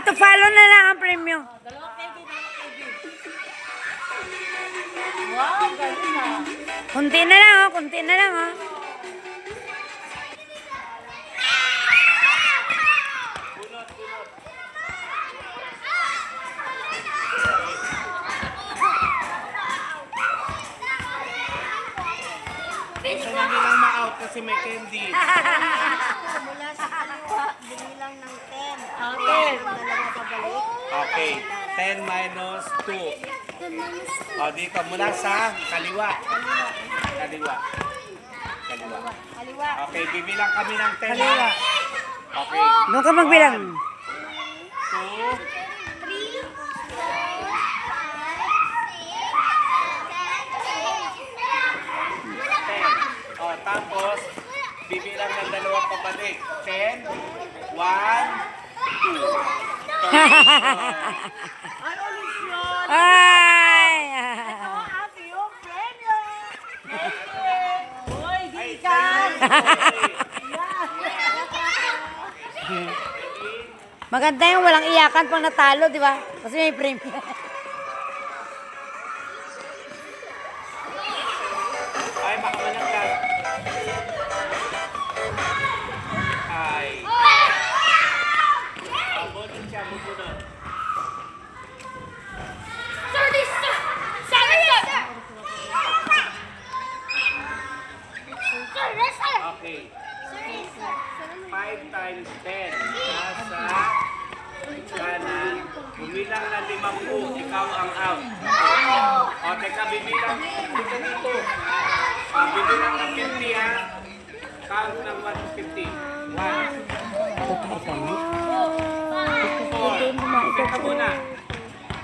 to follow na lang ang premyo. Dalawang KD. Wow, galing na. Kunti na lang, oh. Kunti na lang, oh. Gusto na nilang ma-out kasi may candy. Mula sa kaliwa, binilang ng 10. Okay. Dalawa pabalik. Okay, 10 minus 2. O, dito, mula sa kaliwa. Kaliwa. Kaliwa. Kaliwa. Okay, bibilang kami ng 10. Kaliwa. Okay. Doon ka magbilang. 2, 10. O, tapos, bibilang ng dalawa pabalik. 10, 1, 2. Ano ulit yun? Ay! Ate yung premyo. Uy, di ka. Maganda yung walang iyakan pag natalo, di ba? Kasi may premyo. Ay, baka managlag. Ay. Abunod siya, bubunod. Okay. 5 times 10. Nasa kanan. Bumilang na 50. Ikaw ang out. O, teka, bibilang. Dito dito. Bibilang ng 50 ha. Count ng 1 to 50. 1. 4. Teka muna.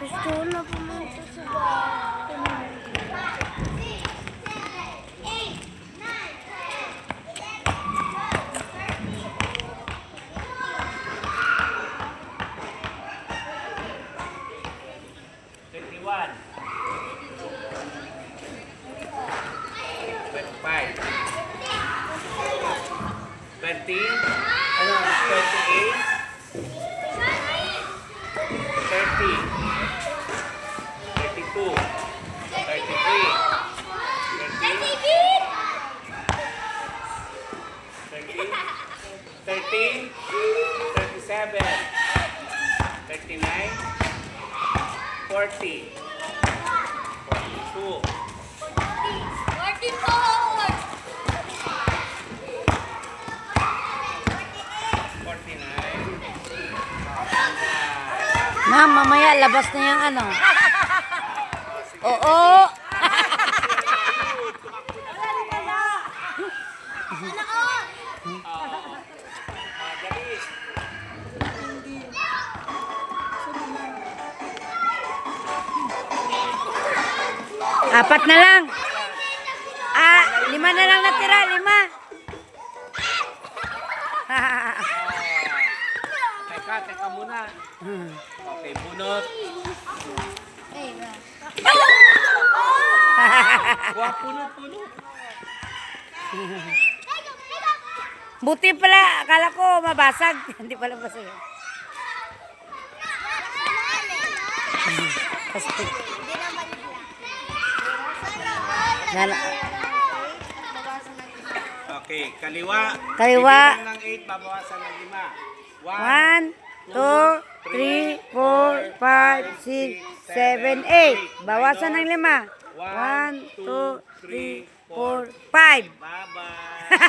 Gusto na pumunta sa bahay. 21. 25. 20. Ano? 28. 30. 32. 33. 13. 37. 39. 40. 42. 49. Ma'am, mamaya labas na yung ano. Oo. Dali. Apat na lang. 5 na lang natira, 5. Teka muna. Okay, bunot. Wah, punot. Buti pala, akala ko mabasag. Hindi pala basag. Plastic. Okay, kaliwa. Kaliwa. Bibilang ng 8, babawasan ng 5. 1, 2, 3, 4, 5, 6, 7, 8. Bawasan ng 5. 1, 2, 3, 4, 5. Bye-bye.